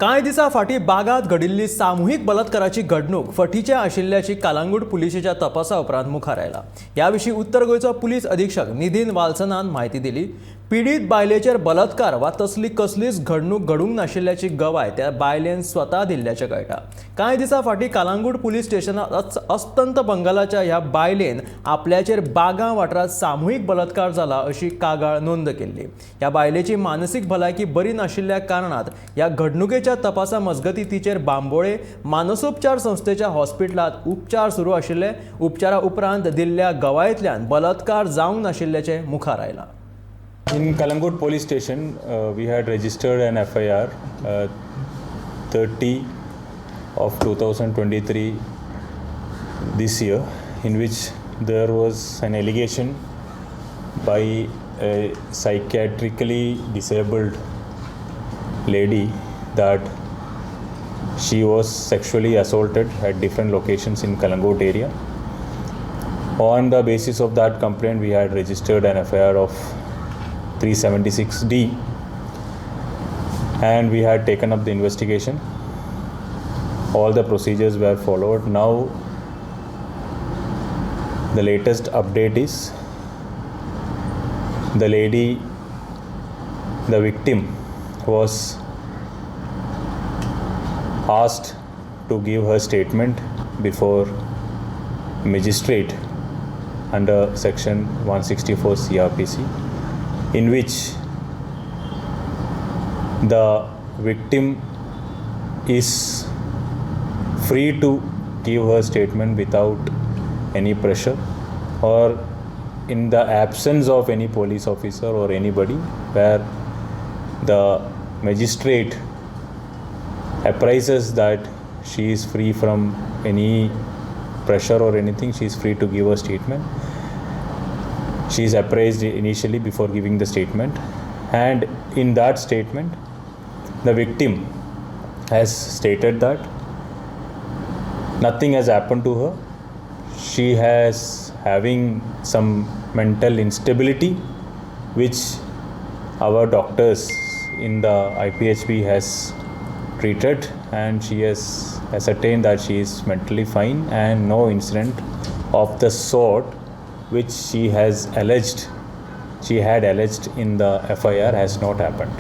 कांय दिसा फाटीं बागात घडिल्ली सामुहीक बलात्काराची घडणूक फटीचे आशिल्ल्याची कालांगूट पुलिसेच्या तपासा उपरांत मुखार आयला। ह्या विशीं उत्तर गोंयचो पुलीस अधीक्षक नितीन वाल्सनान म्हायती दिली। पीडित बायलेचेर बलात्कार वा तसली कसलीच घडणूक घडूंक नाशिल्ल्याची गवाय त्या बायलेन स्वता दिल्ल्याचें कळटा। कांय दिसा फाटीं कालांगूट पुलीस स्टेशनांत अस्तंत बंगालाच्या ह्या बायलेन आपल्याचेर बागा वाठारांत सामुहीक बलात्कार जाला अशी कागाळ नोंद केल्ली। ह्या बायलेची मानसीक भलायकी बरी नाशिल्ल्या कारणांत ह्या घडणुकेच्या तपासा मजगतीं तिचेर बांबोळे मानसोपचार संस्थेच्या हॉस्पिटलांत उपचार सुरू आशिल्ले। उपचारा उपरांत दिल्ल्या गवायेंतल्यान बलात्कार जावंक नाशिल्ल्याचें मुखार आयलां। In Kalangut police station, we had registered an FIR 30 of 2023 this year, in which there was an allegation by a psychiatrically disabled lady that she was sexually assaulted at different locations in Kalangut area. On the basis of that complaint, we had registered an FIR of 376D and we had taken up the investigation. All the procedures were followed. Now the latest update is the lady, the victim, was asked to give her statement before magistrate under section 164 CRPC, in which the victim is free to give her statement without any pressure or in the absence of any police officer or anybody, where the magistrate apprises that she is free from any pressure or anything. She is free to give her statement. She is appraised initially before giving the statement, and in that statement the victim has stated that nothing has happened to her. She has having some mental instability which our doctors in the IPHB has treated, and she has ascertained that she is mentally fine and no incident of the sort which she had alleged in the FIR has not happened.